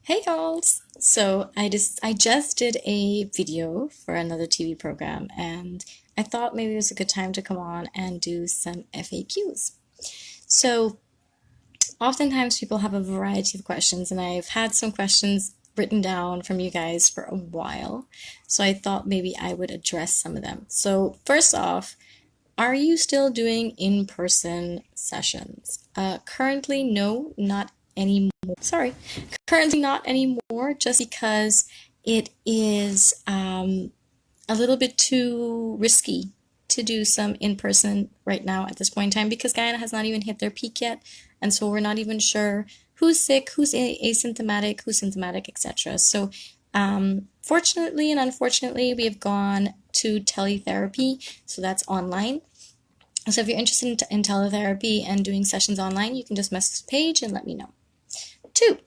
Hey y'all! So I just did a video for another TV program and I thought maybe it was a good time to come on and do some FAQs. So oftentimes people have a variety of questions and I've had some questions written down from you guys for a while. So I thought maybe I would address some of them. So first off, are you still doing in-person sessions? Currently, no, not anymore. Sorry, currently not anymore, just because it is a little bit too risky to do some in-person right now at this point in time because Guyana has not even hit their peak yet, and so we're not even sure who's sick, who's asymptomatic, who's symptomatic, etc. So, fortunately and unfortunately, we have gone to teletherapy, so that's online. So if you're interested in teletherapy and doing sessions online, you can just message the page and let me know. Two,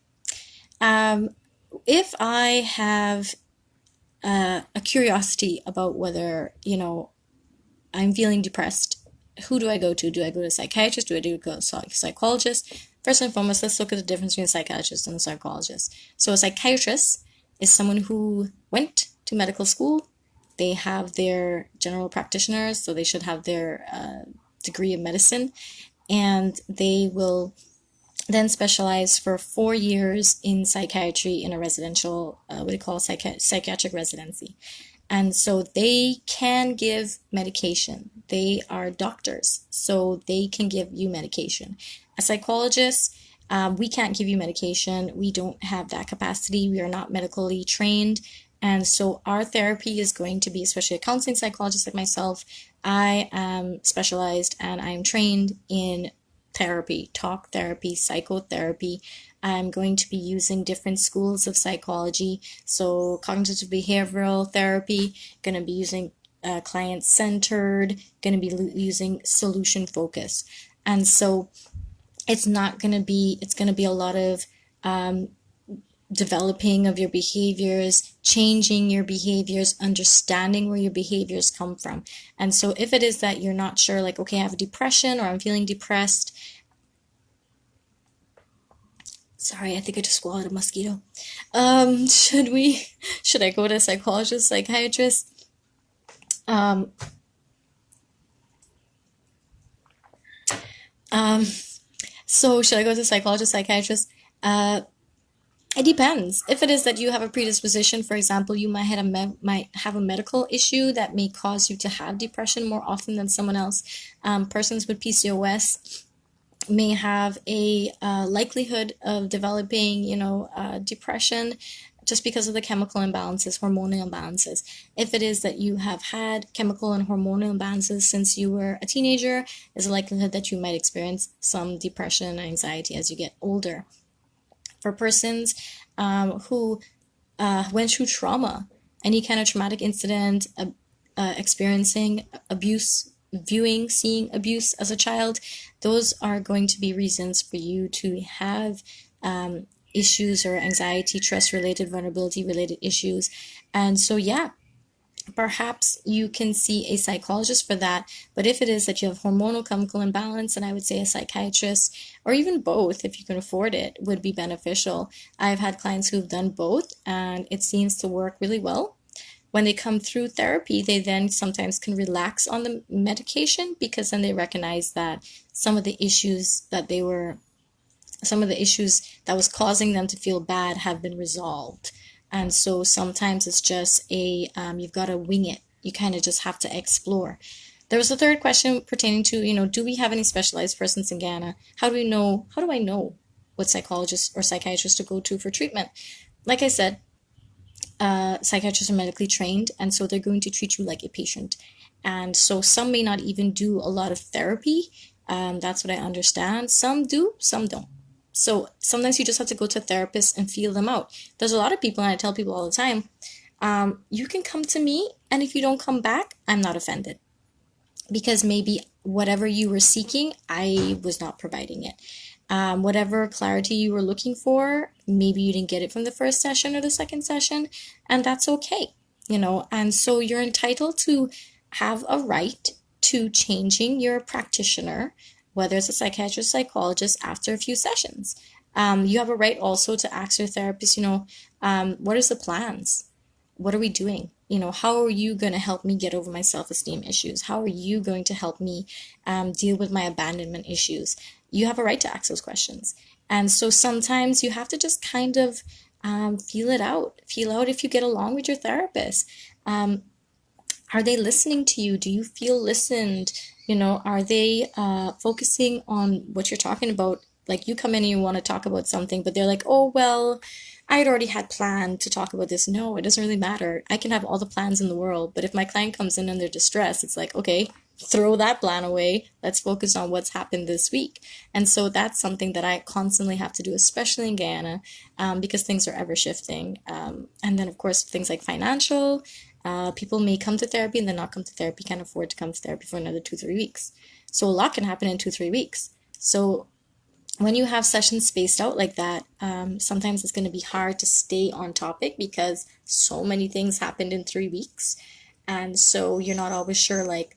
um, if I have a curiosity about whether, I'm feeling depressed, who do I go to? Do I go to a psychiatrist? Do I go to a psychologist? First and foremost, let's look at the difference between a psychiatrist and a psychologist. So a psychiatrist is someone who went to medical school. They have their general practitioners, so they should have their degree of medicine, and they will then specialize for 4 years in psychiatry in a residential, what they call psychiatric residency. And so they can give medication. They are doctors, so they can give you medication. A psychologist, we can't give you medication. We don't have that capacity. We are not medically trained. And so our therapy is going to be, especially a counseling psychologist like myself, I am specialized and I am trained in therapy, talk therapy, psychotherapy. I'm going to be using different schools of psychology. So cognitive behavioral therapy, going to be using client-centered, going to be using solution focus. And so it's going to be a lot of developing of your behaviors, changing your behaviors, understanding where your behaviors come from. And so if it is that you're not sure, like, okay, I have depression or I'm feeling depressed. Sorry, I think I just swallowed a mosquito. Should I go to a psychologist, psychiatrist? Um, um, so should I go to a psychologist, psychiatrist? It depends. If it is that you have a predisposition, for example, you might have a medical issue that may cause you to have depression more often than someone else. Persons with PCOS may have a likelihood of developing, depression just because of the chemical imbalances, hormonal imbalances. If it is that you have had chemical and hormonal imbalances since you were a teenager, there's a likelihood that you might experience some depression and anxiety as you get older. For persons who went through trauma, any kind of traumatic incident, experiencing abuse, seeing abuse as a child, those are going to be reasons for you to have issues or anxiety, stress-related, vulnerability-related issues. And so, yeah, perhaps you can see a psychologist for that. But if it is that you have hormonal chemical imbalance, then I would say a psychiatrist, or even both, if you can afford it, would be beneficial. I've had clients who've done both, and it seems to work really well. When they come through therapy, they then sometimes can relax on the medication because then they recognize that some of the issues that was causing them to feel bad have been resolved. And so sometimes it's just you've got to wing it. You kind of just have to explore. There was a third question pertaining to, do we have any specialized persons in Ghana? How do I know what psychologist or psychiatrist to go to for treatment? Like I said, psychiatrists are medically trained, and so they're going to treat you like a patient. And so some may not even do a lot of therapy. That's what I understand. Some do, some don't. So sometimes you just have to go to a therapist and feel them out. There's a lot of people, and I tell people all the time, you can come to me, and if you don't come back, I'm not offended. Because maybe whatever you were seeking, I was not providing it. Whatever clarity you were looking for, maybe you didn't get it from the first session or the second session, and that's okay, And so you're entitled to have a right to changing your practitioner, whether it's a psychiatrist, psychologist, after a few sessions. You have a right also to ask your therapist, what is the plans? What are we doing? How are you going to help me get over my self-esteem issues? How are you going to help me deal with my abandonment issues? You have a right to ask those questions. And so sometimes you have to just kind of feel it out. Feel out if you get along with your therapist. Um, are they listening to you? Do you feel listened? Are they focusing on what you're talking about? Like you come in and you want to talk about something, but they're like, oh, well, I'd already had planned to talk about this. No, it doesn't really matter. I can have all the plans in the world, but if my client comes in and they're distressed, it's like, okay, throw that plan away. Let's focus on what's happened this week. And so that's something that I constantly have to do, especially in Guyana, because things are ever shifting. And then, of course, things like financial. People may come to therapy and then not come to therapy, can't afford to come to therapy for another 2, 3 weeks. So a lot can happen in 2, 3 weeks. So when you have sessions spaced out like that, sometimes it's going to be hard to stay on topic because so many things happened in 3 weeks. And so you're not always sure, like,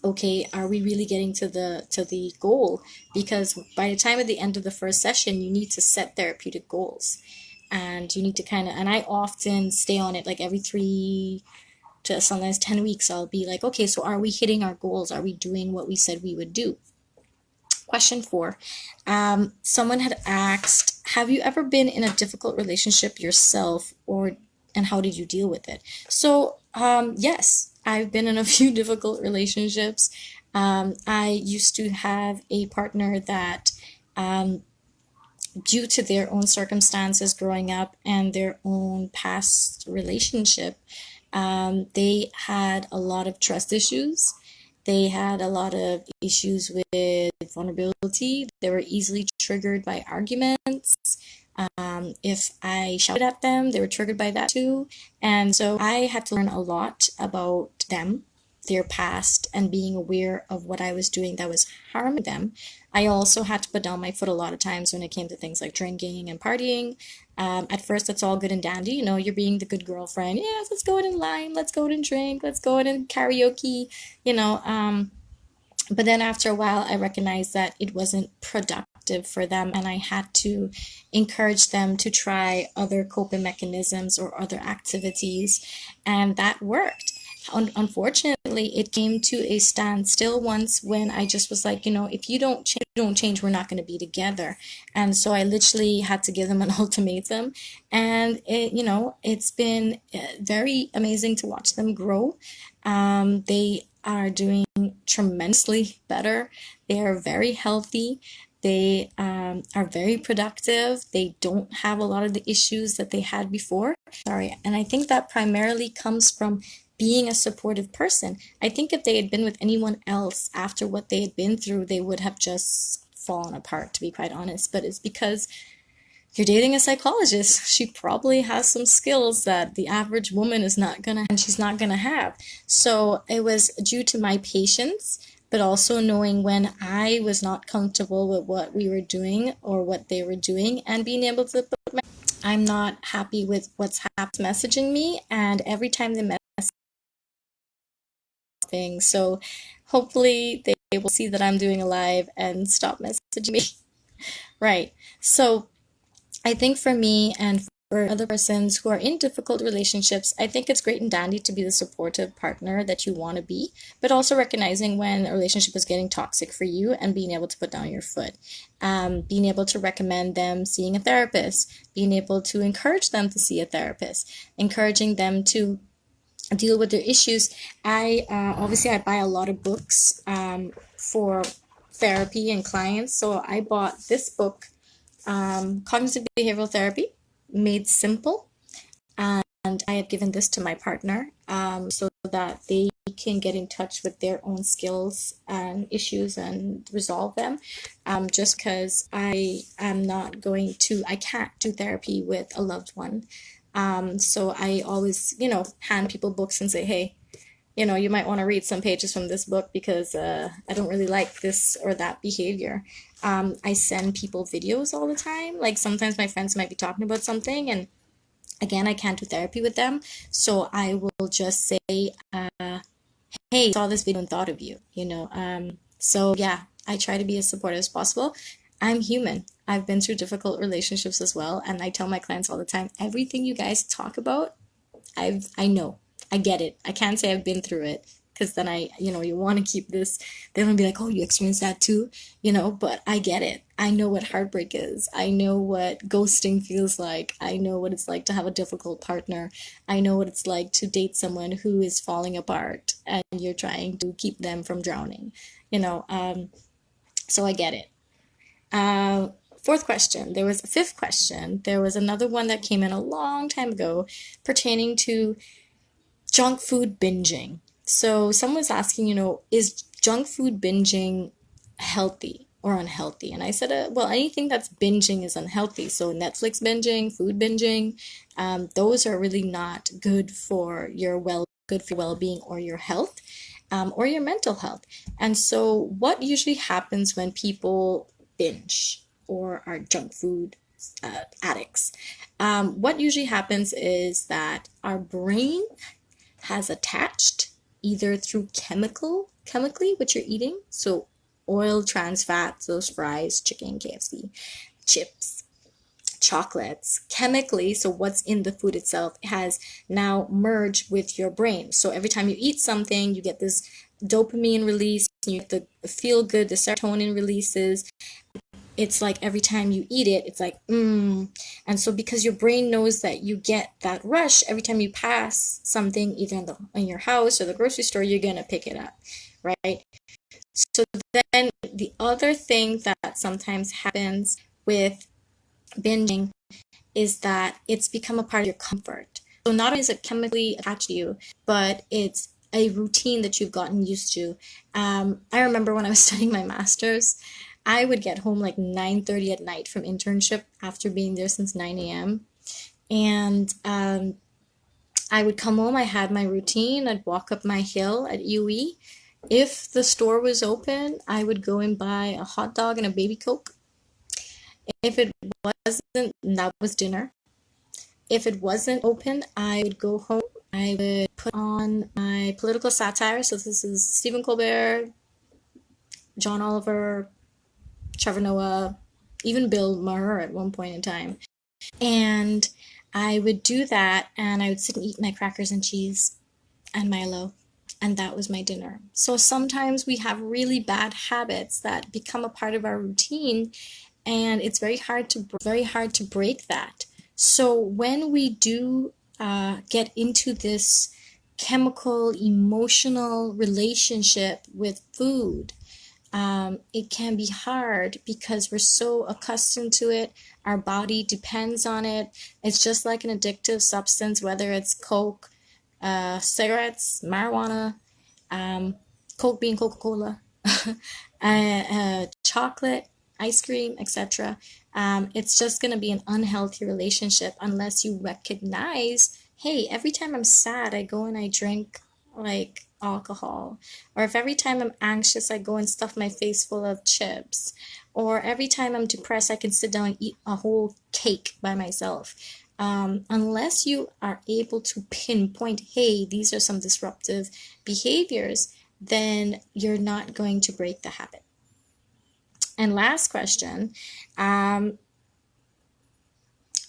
okay, are we really getting to the goal? Because by the time at the end of the first session, you need to set therapeutic goals. And you need to and I often stay on it like every 3 to sometimes 10 weeks. I'll be like, okay, so are we hitting our goals? Are we doing what we said we would do? Question 4. Someone had asked, have you ever been in a difficult relationship yourself, and how did you deal with it? So, yes, I've been in a few difficult relationships. I used to have a partner that, due to their own circumstances growing up and their own past relationship, they had a lot of trust issues. They had a lot of issues with vulnerability. They were easily triggered by arguments. If I shouted at them, they were triggered by that too. And so I had to learn a lot about them, their past, and being aware of what I was doing that was harming them. I also had to put down my foot a lot of times when it came to things like drinking and partying. At first, it's all good and dandy. You're being the good girlfriend. Yes, let's go out and line. Let's go out and drink. Let's go out and karaoke. You know, but then after a while, I recognized that it wasn't productive for them, and I had to encourage them to try other coping mechanisms or other activities, and that worked. Unfortunately, it came to a standstill once when I just was like, if you don't change, we're not going to be together. And so I literally had to give them an ultimatum, and it's been very amazing to watch them grow. They are doing tremendously better. They are very healthy. They are very productive. They don't have a lot of the issues that they had before. Sorry. And I think that primarily comes from being a supportive person. I think if they had been with anyone else after what they had been through, they would have just fallen apart, to be quite honest. But it's because you're dating a psychologist. She probably has some skills that the average woman is not gonna, and she's not gonna have. So it was due to my patience, but also knowing when I was not comfortable with what we were doing or what they were doing, and being able to put I'm not happy with what's messaging me, and every time they message things. So hopefully they will see that I'm doing a live and stop messaging me. Right. So I think for me and for other persons who are in difficult relationships, I think it's great and dandy to be the supportive partner that you want to be, but also recognizing when a relationship is getting toxic for you and being able to put down your foot, being able to recommend them seeing a therapist, being able to encourage them to see a therapist, encouraging them to deal with their issues. I buy a lot of books for therapy and clients, so I bought this book, Cognitive Behavioral Therapy, Made Simple. And I have given this to my partner so that they can get in touch with their own skills and issues and resolve them. Just because I can't do therapy with a loved one. So I always, hand people books and say, hey, you might want to read some pages from this book because I don't really like this or that behavior. I send people videos all the time. Like sometimes my friends might be talking about something, and again, I can't do therapy with them. So I will just say, hey, I saw this video and thought of you, So yeah, I try to be as supportive as possible. I'm human. I've been through difficult relationships as well, and I tell my clients all the time, everything you guys talk about, I know. I get it. I can't say I've been through it because then you want to keep this. They're gonna be like, "Oh, you experienced that too," but I get it. I know what heartbreak is. I know what ghosting feels like. I know what it's like to have a difficult partner. I know what it's like to date someone who is falling apart and you're trying to keep them from drowning. You know, um, so I get it. Uh, Fourth question. There was a fifth question. There was another one that came in a long time ago pertaining to junk food binging. So someone was asking, is junk food binging healthy or unhealthy? And I said, well, anything that's binging is unhealthy. So Netflix binging, food binging, those are really not good for your well-being or your health, or your mental health. And so what usually happens when people binge or are junk food addicts? What usually happens is that our brain has attached either through chemically, what you're eating, so oil, trans fats, those fries, chicken, KFC, chips, chocolates, chemically, so what's in the food itself has now merged with your brain. So every time you eat something, you get this dopamine release, you get the feel good, the serotonin releases. It's like every time you eat it, it's like, And so because your brain knows that you get that rush every time you pass something, either in your house or the grocery store, you're gonna pick it up, right? So then the other thing that sometimes happens with binging is that it's become a part of your comfort. So not only is it chemically attached to you, but it's a routine that you've gotten used to. I remember when I was studying my master's, I would get home like 9:30 at night from internship after being there since 9 a.m. And I would come home, I had my routine, I'd walk up my hill at UE. If the store was open, I would go and buy a hot dog and a baby Coke. If it wasn't, that was dinner. If it wasn't open, I would go home. I would put on my political satire. So this is Stephen Colbert, John Oliver, Trevor Noah, even Bill Maher at one point in time. And I would do that and I would sit and eat my crackers and cheese and Milo. And that was my dinner. So sometimes we have really bad habits that become a part of our routine, and it's very hard to break that. So when we do get into this chemical, emotional relationship with food, it can be hard because we're so accustomed to it. Our body depends on it. It's just like an addictive substance, whether it's Coke, cigarettes, marijuana, um, Coke being Coca-Cola, chocolate, ice cream, etc. It's just going to be an unhealthy relationship unless you recognize, hey, every time I'm sad, I go and I drink like alcohol. Or if every time I'm anxious, I go and stuff my face full of chips. Or every time I'm depressed, I can sit down and eat a whole cake by myself. Unless you are able to pinpoint, hey, these are some disruptive behaviors, then you're not going to break the habit. And last question,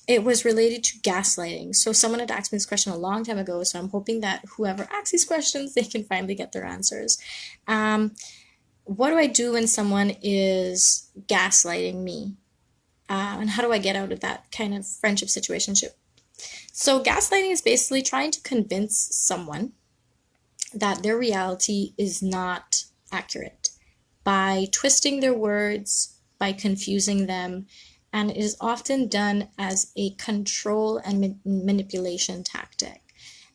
it was related to gaslighting. So someone had asked me this question a long time ago, so I'm hoping that whoever asks these questions, they can finally get their answers. What do I do when someone is gaslighting me? And how do I get out of that kind of friendship situationship? So gaslighting is basically trying to convince someone that their reality is not accurate by twisting their words, by confusing them, and it is often done as a control and manipulation tactic.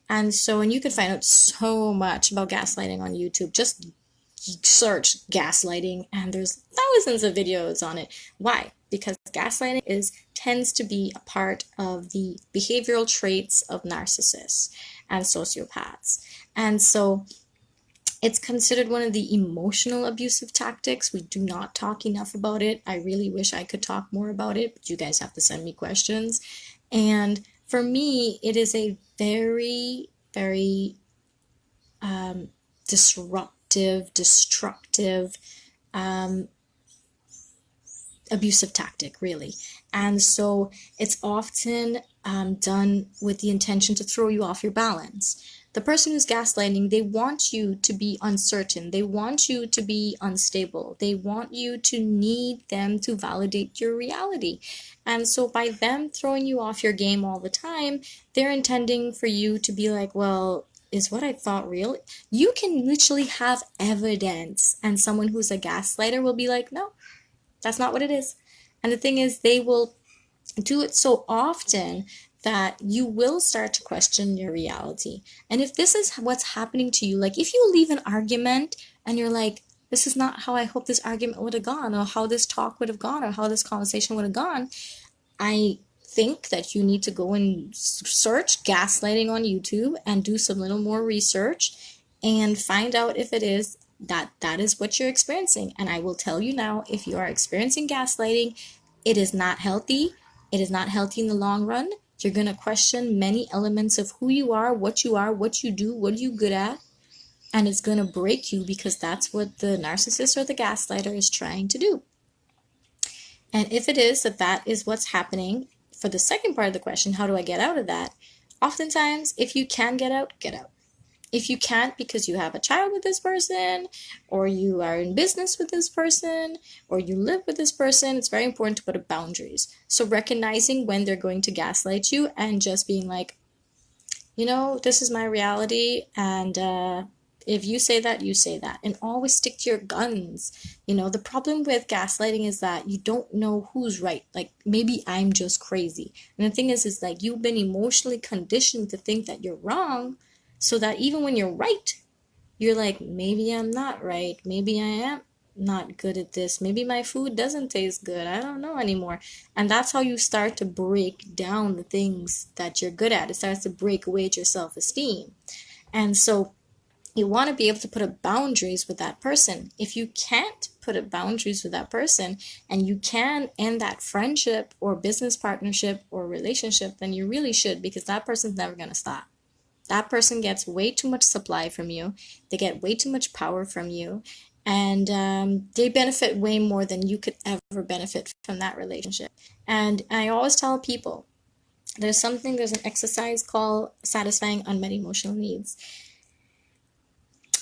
And so, and you can find out so much about gaslighting on YouTube. Just search gaslighting and there's thousands of videos on it. Why? Because gaslighting tends to be a part of the behavioral traits of narcissists and sociopaths. And so it's considered one of the emotional abusive tactics. We do not talk enough about it. I really wish I could talk more about it, but you guys have to send me questions. And for me, it is a very, very disruptive, destructive abusive tactic, really. And so it's often done with the intention to throw you off your balance. The person who's gaslighting, they want you to be uncertain. They want you to be unstable. They want you to need them to validate your reality. And so by them throwing you off your game all the time, they're intending for you to be like, well, is what I thought real? You can literally have evidence, and someone who's a gaslighter will be like, no, that's not what it is. And the thing is, they will do it so often that you will start to question your reality. And if this is what's happening to you, like if you leave an argument and you're like, this is not how I hope this argument would have gone, or how this talk would have gone, or how this conversation would have gone, I think that you need to go and search gaslighting on YouTube and do some little more research and find out if it is that is what you're experiencing. And I will tell you now, if you are experiencing gaslighting, it is not healthy. It is not healthy in the long run. You're going to question many elements of who you are, what you do, what are you good at. And it's going to break you, because that's what the narcissist or the gaslighter is trying to do. And if it is that is what's happening, for the second part of the question, how do I get out of that? Oftentimes, if you can get out, get out. If you can't because you have a child with this person, or you are in business with this person, or you live with this person, it's very important to put up boundaries. So recognizing when they're going to gaslight you and just being like, this is my reality, and if you say that, you say that. And always stick to your guns. The problem with gaslighting is that you don't know who's right. Like, maybe I'm just crazy. And the thing is like, you've been emotionally conditioned to think that you're wrong, so that even when you're right, you're like, maybe I'm not right. Maybe I am not good at this. Maybe my food doesn't taste good. I don't know anymore. And that's how you start to break down the things that you're good at. It starts to break away your self-esteem. And so you want to be able to put up boundaries with that person. If you can't put up boundaries with that person, and you can end that friendship or business partnership or relationship, then you really should, because that person's never going to stop. That person gets way too much supply from you. They get way too much power from you. And they benefit way more than you could ever benefit from that relationship. And I always tell people, there's an exercise called satisfying unmet emotional needs.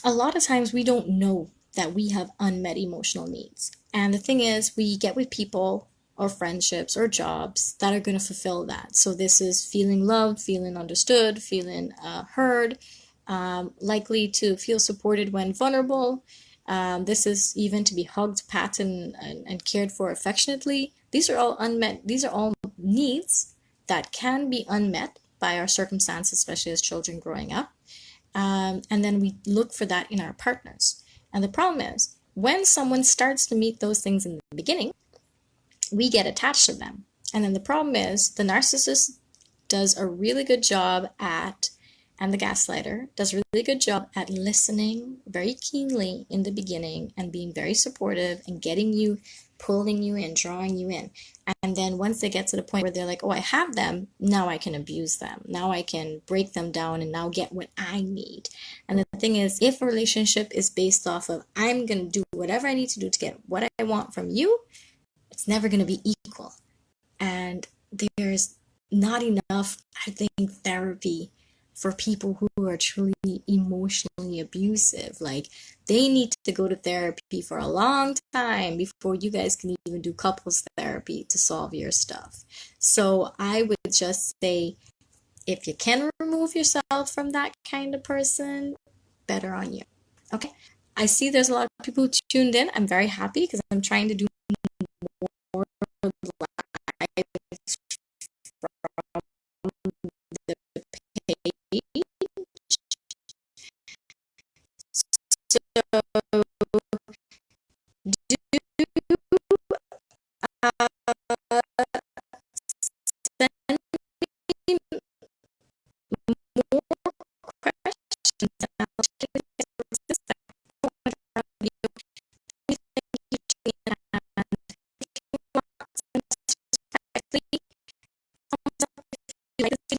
A lot of times we don't know that we have unmet emotional needs. And the thing is, we get with people or friendships or jobs that are going to fulfill that. So this is feeling loved, feeling understood, feeling heard, likely to feel supported when vulnerable. This is even to be hugged, patted, and cared for affectionately. These are all unmet. These are all needs that can be unmet by our circumstances, especially as children growing up. And then we look for that in our partners. And the problem is, when someone starts to meet those things in the beginning, we get attached to them. And then the problem is, the narcissist does a really good job at, and the gaslighter does a really good job at listening very keenly in the beginning and being very supportive and getting you, pulling you in, drawing you in. And then once they get to the point where they're like, oh, I have them, now I can abuse them. Now I can break them down and now get what I need. And the thing is, if a relationship is based off of, I'm going to do whatever I need to do to get what I want from you, it's never going to be equal. And there's not enough, I think, therapy for people who are truly emotionally abusive. Like, they need to go to therapy for a long time before you guys can even do couples therapy to solve your stuff. So I would just say, if you can remove yourself from that kind of person, better on you. Okay? I see there's a lot of people who tuned in. I'm very happy, because I'm trying to do